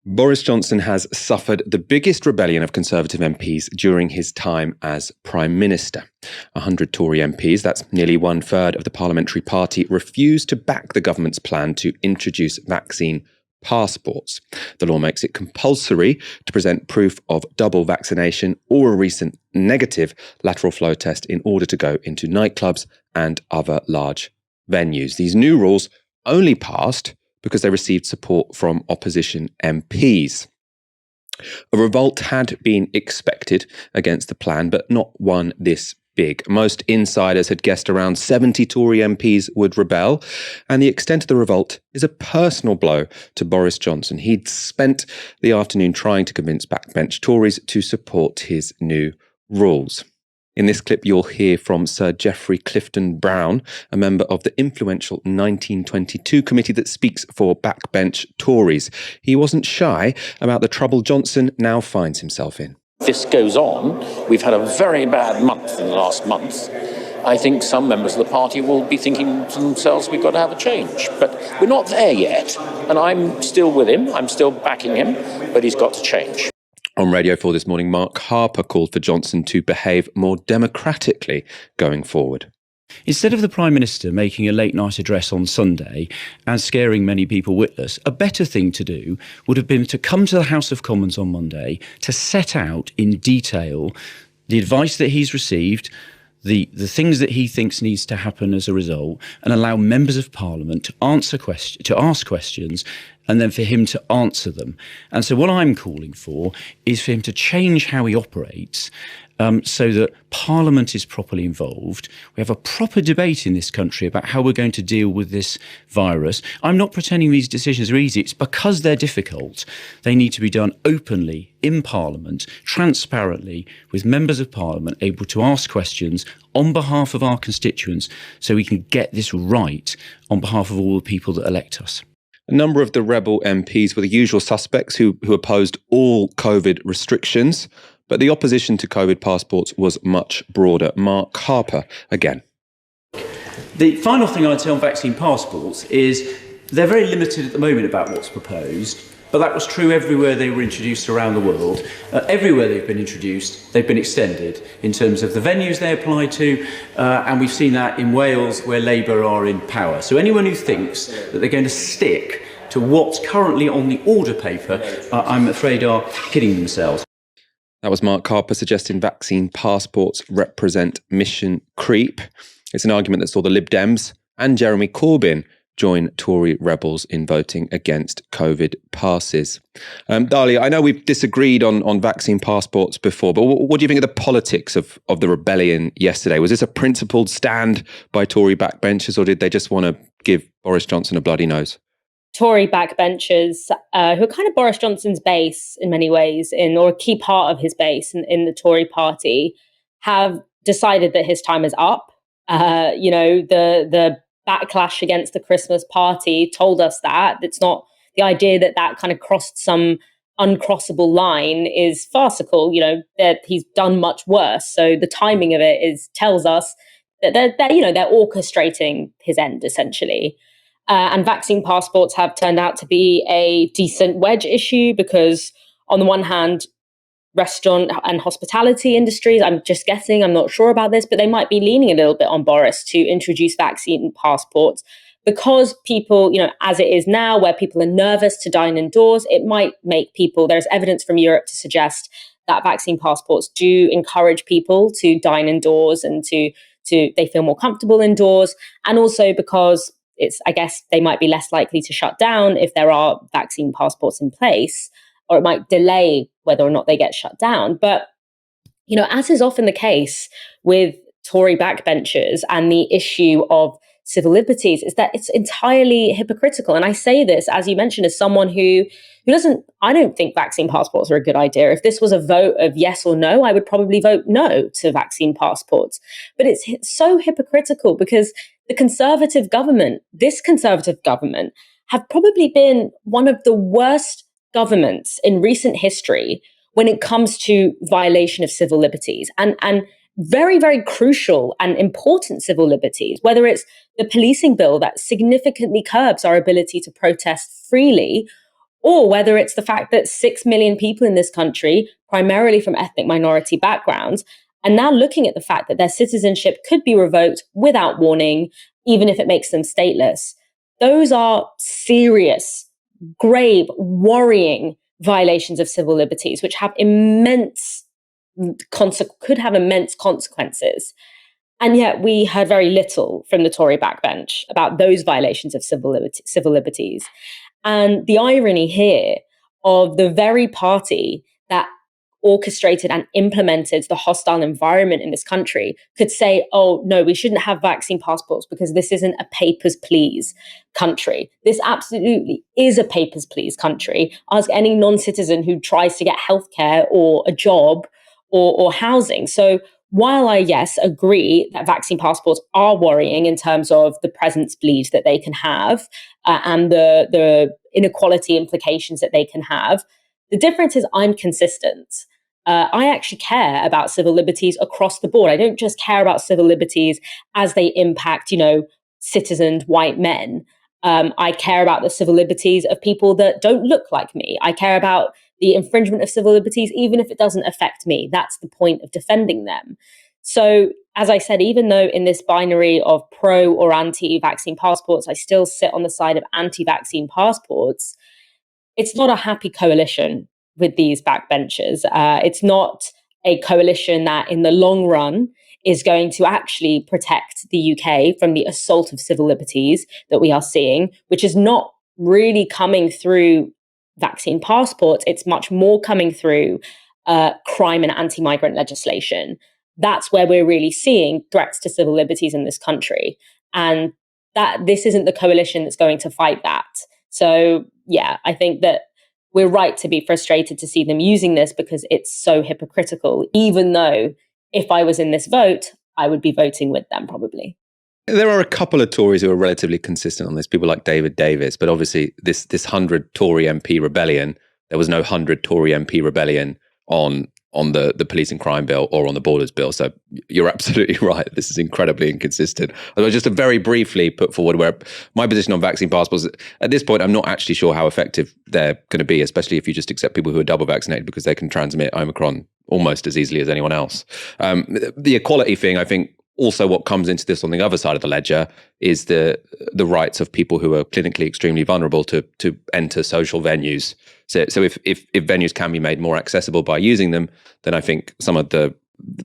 Boris Johnson has suffered the biggest rebellion of Conservative MPs during his time as Prime Minister. 100 Tory MPs, that's nearly 1/3 of the parliamentary party, refused to back the government's plan to introduce vaccine passports. The law makes it compulsory to present proof of double vaccination or a recent negative lateral flow test in order to go into nightclubs and other large venues. These new rules only passed because they received support from opposition MPs. A revolt had been expected against the plan, but not one this big. Most insiders had guessed around 70 Tory MPs would rebel, and the extent of the revolt is a personal blow to Boris Johnson. He'd spent the afternoon trying to convince backbench Tories to support his new rules. In this clip, you'll hear from Sir Geoffrey Clifton-Brown, a member of the influential 1922 committee that speaks for backbench Tories. He wasn't shy about the trouble Johnson now finds himself in. If this goes on, we've had a very bad month in the last month. I think some members of the party will be thinking to themselves, we've got to have a change. But we're not there yet. And I'm still with him. I'm still backing him. But he's got to change. On Radio 4 this morning, Mark Harper called for Johnson to behave more democratically going forward. Instead of the Prime Minister making a late-night address on Sunday and scaring many people witless, a better thing to do would have been to come to the House of Commons on Monday to set out in detail the advice that he's received, the things that he thinks needs to happen as a result, and allow members of Parliament to ask questions and then for him to answer them. And so what I'm calling for is for him to change how he operates so that Parliament is properly involved. We have a proper debate in this country about how we're going to deal with this virus. I'm not pretending these decisions are easy. It's because they're difficult. They need to be done openly in Parliament, transparently, with members of Parliament able to ask questions on behalf of our constituents so we can get this right on behalf of all the people that elect us. A number of the rebel MPs were the usual suspects who opposed all COVID restrictions, but the opposition to COVID passports was much broader. Mark Harper again. The final thing I'd say on vaccine passports is they're very limited at the moment about what's proposed, but that was true everywhere they were introduced around the world. Everywhere they've been introduced, they've been extended in terms of the venues they apply to, and we've seen that in Wales where Labour are in power. So anyone who thinks that they're going to stick to what's currently on the order paper, I'm afraid are kidding themselves. That was Mark Harper suggesting vaccine passports represent mission creep. It's an argument that saw the Lib Dems and Jeremy Corbyn join Tory rebels in voting against COVID passes. Dahlia, I know we've disagreed on vaccine passports before, but what do you think of the politics of the rebellion yesterday? Was this a principled stand by Tory backbenchers, or did they just want to give Boris Johnson a bloody nose? Tory backbenchers, who are kind of Boris Johnson's base in many ways, or a key part of his base in the Tory party, have decided that his time is up. The backlash against the Christmas party told us that. It's not the idea that kind of crossed some uncrossable line is farcical, that he's done much worse. So the timing of it tells us that they're orchestrating his end, essentially. And vaccine passports have turned out to be a decent wedge issue because, on the one hand, restaurant and hospitality industries, I'm just guessing, I'm not sure about this, but they might be leaning a little bit on Boris to introduce vaccine passports because people, as it is now, where people are nervous to dine indoors, it might make people, there's evidence from Europe to suggest that vaccine passports do encourage people to dine indoors and they feel more comfortable indoors. And also because I guess they might be less likely to shut down if there are vaccine passports in place, or it might delay whether or not they get shut down. But, as is often the case with Tory backbenchers and the issue of civil liberties, is that it's entirely hypocritical. And I say this, as you mentioned, as someone who I don't think vaccine passports are a good idea. If this was a vote of yes or no, I would probably vote no to vaccine passports. But it's so hypocritical because this Conservative government, have probably been one of the worst governments in recent history when it comes to violation of civil liberties and very, very crucial and important civil liberties, whether it's the policing bill that significantly curbs our ability to protest freely, or whether it's the fact that 6 million people in this country, primarily from ethnic minority backgrounds, are now looking at the fact that their citizenship could be revoked without warning, even if it makes them stateless. Those are serious, grave, worrying violations of civil liberties, which have could have immense consequences. And yet we heard very little from the Tory backbench about those violations of civil liberties. And the irony here of the very party that orchestrated and implemented the hostile environment in this country could say, oh, no, we shouldn't have vaccine passports because this isn't a papers, please country. This absolutely is a papers, please country. Ask any non-citizen who tries to get healthcare or a job or housing. So while I, yes, agree that vaccine passports are worrying in terms of the presence bleed that they can have and the inequality implications that they can have, the difference is I'm consistent. I actually care about civil liberties across the board. I don't just care about civil liberties as they impact, citizened white men. I care about the civil liberties of people that don't look like me. I care about the infringement of civil liberties, even if it doesn't affect me. That's the point of defending them. So, as I said, even though in this binary of pro or anti-vaccine passports, I still sit on the side of anti-vaccine passports, it's not a happy coalition with these backbenchers. It's not a coalition that in the long run is going to actually protect the UK from the assault of civil liberties that we are seeing, which is not really coming through vaccine passports. It's much more coming through crime and anti-migrant legislation. That's where we're really seeing threats to civil liberties in this country. And that this isn't the coalition that's going to fight that. So, yeah, I think that we're right to be frustrated to see them using this because it's so hypocritical, even though if I was in this vote, I would be voting with them probably. There are a couple of Tories who are relatively consistent on this, people like David Davis, but obviously this 100 Tory MP rebellion, there was no 100 Tory MP rebellion on the police and crime bill or on the borders bill. So you're absolutely right. This is incredibly inconsistent. Although just to very briefly put forward where my position on vaccine passports, at this point, I'm not actually sure how effective they're going to be, especially if you just accept people who are double vaccinated because they can transmit Omicron almost as easily as anyone else. The equality thing, I think, also what comes into this on the other side of the ledger is the rights of people who are clinically extremely vulnerable to enter social venues. So if venues can be made more accessible by using them, then I think some of the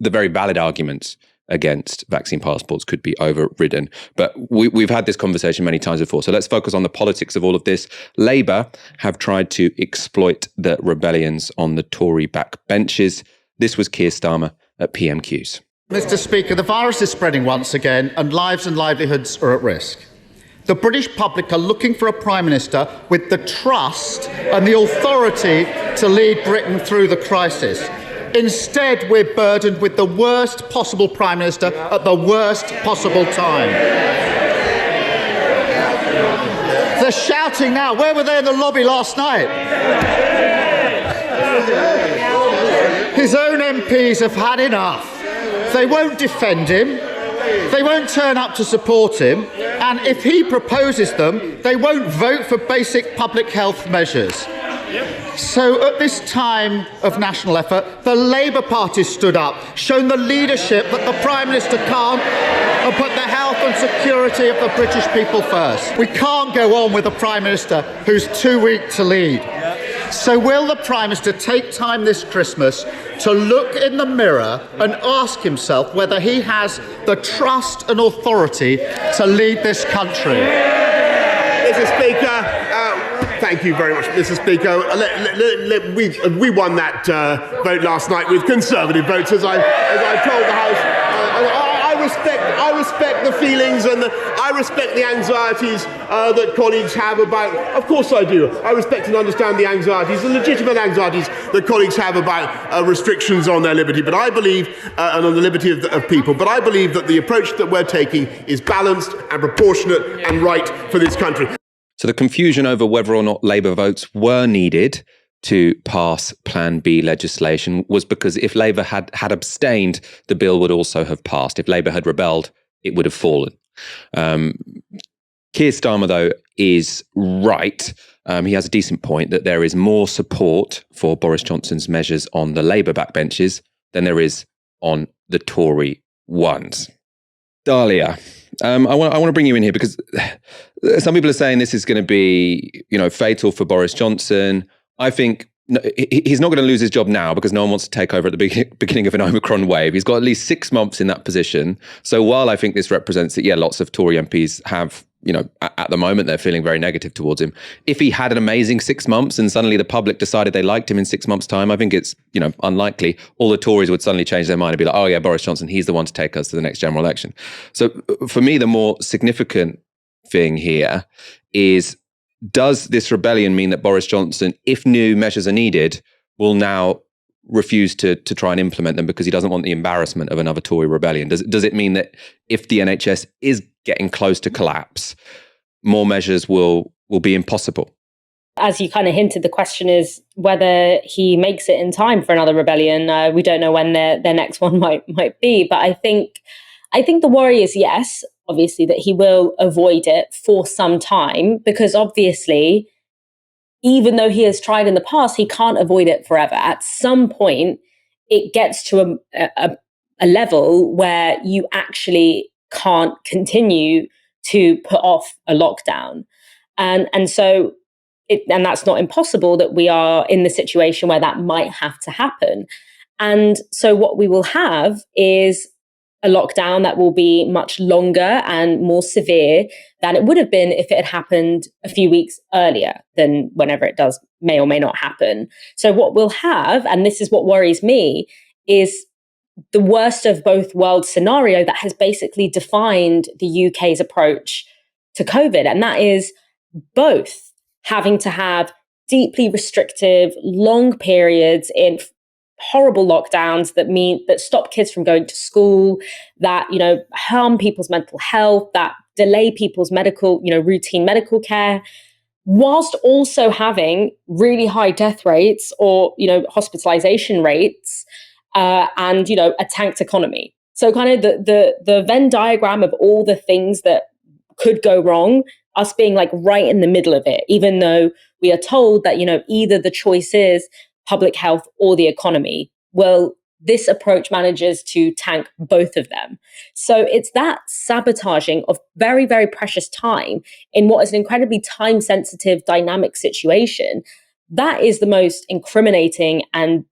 very valid arguments against vaccine passports could be overridden. But we've had this conversation many times before. So let's focus on the politics of all of this. Labour have tried to exploit the rebellions on the Tory backbenches. This was Keir Starmer at PMQs. Mr. Speaker, the virus is spreading once again and lives and livelihoods are at risk. The British public are looking for a Prime Minister with the trust and the authority to lead Britain through the crisis. Instead, we're burdened with the worst possible Prime Minister at the worst possible time. They're shouting now. Where were they in the lobby last night? His own MPs have had enough. They won't defend him, they won't turn up to support him, and if he proposes them, they won't vote for basic public health measures. So at this time of national effort, the Labour Party stood up, shown the leadership that the Prime Minister can't, and put the health and security of the British people first. We can't go on with a Prime Minister who's too weak to lead. So will the Prime Minister take time this Christmas to look in the mirror and ask himself whether he has the trust and authority to lead this country? Mr. Speaker, thank you very much, Mr. Speaker. We won that vote last night with Conservative votes, as I told the House. I respect the feelings and I respect the anxieties that colleagues have about. Of course I do. I respect and understand the anxieties, the legitimate anxieties that colleagues have about restrictions on their liberty. But I believe, and on the liberty of people. But I believe that the approach that we're taking is balanced and proportionate and right for this country. So the confusion over whether or not Labour votes were needed to pass Plan B legislation was because if Labour had abstained, the bill would also have passed. If Labour had rebelled, it would have fallen. Keir Starmer, though, is right he has a decent point that there is more support for Boris Johnson's measures on the Labour backbenches than there is on the Tory ones. Dahlia, I want to bring you in here because some people are saying this is going to be, fatal for Boris Johnson. I think he's not going to lose his job now because no one wants to take over at the beginning of an Omicron wave. He's got at least 6 months in that position. So while I think this represents that, lots of Tory MPs have, at the moment, they're feeling very negative towards him. If he had an amazing 6 months and suddenly the public decided they liked him in 6 months' time, I think it's, unlikely. All the Tories would suddenly change their mind and be like, oh yeah, Boris Johnson, he's the one to take us to the next general election. So for me, the more significant thing here is, does this rebellion mean that Boris Johnson, if new measures are needed, will now refuse to try and implement them because he doesn't want the embarrassment of another Tory rebellion? Does it mean that if the NHS is getting close to collapse, more measures will be impossible? As you kind of hinted, the question is whether he makes it in time for another rebellion. We don't know when their next one might be, but I think the worry is, yes, obviously, that he will avoid it for some time, because obviously, even though he has tried in the past, he can't avoid it forever. At some point, it gets to a level where you actually can't continue to put off a lockdown. And so, and that's not impossible, that we are in the situation where that might have to happen. And so what we will have is a lockdown that will be much longer and more severe than it would have been if it had happened a few weeks earlier than whenever it may or may not happen. So what we'll have, and this is what worries me, is the worst of both worlds scenario that has basically defined the UK's approach to COVID. And that is both having to have deeply restrictive, long periods in horrible lockdowns that stop kids from going to school, that, harm people's mental health, that delay people's medical, routine medical care, whilst also having really high death rates or, hospitalization rates, and, a tanked economy. So kind of the Venn diagram of all the things that could go wrong, us being like right in the middle of it, even though we are told that, either the choice is public health or the economy. Well, this approach manages to tank both of them. So it's that sabotaging of very, very precious time in what is an incredibly time-sensitive, dynamic situation. That is the most incriminating and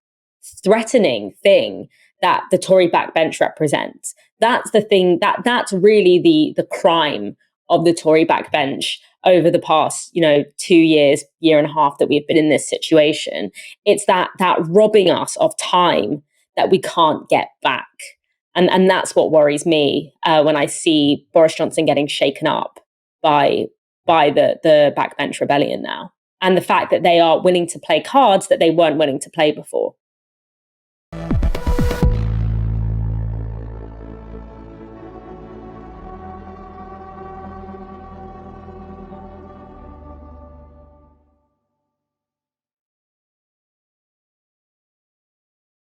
threatening thing that the Tory backbench represents. That's the thing, that's really the crime of the Tory backbench over the past, 2 years, year and a half that we've been in this situation. It's that robbing us of time that we can't get back. And that's what worries me when I see Boris Johnson getting shaken up by the backbench rebellion now. And the fact that they are willing to play cards that they weren't willing to play before.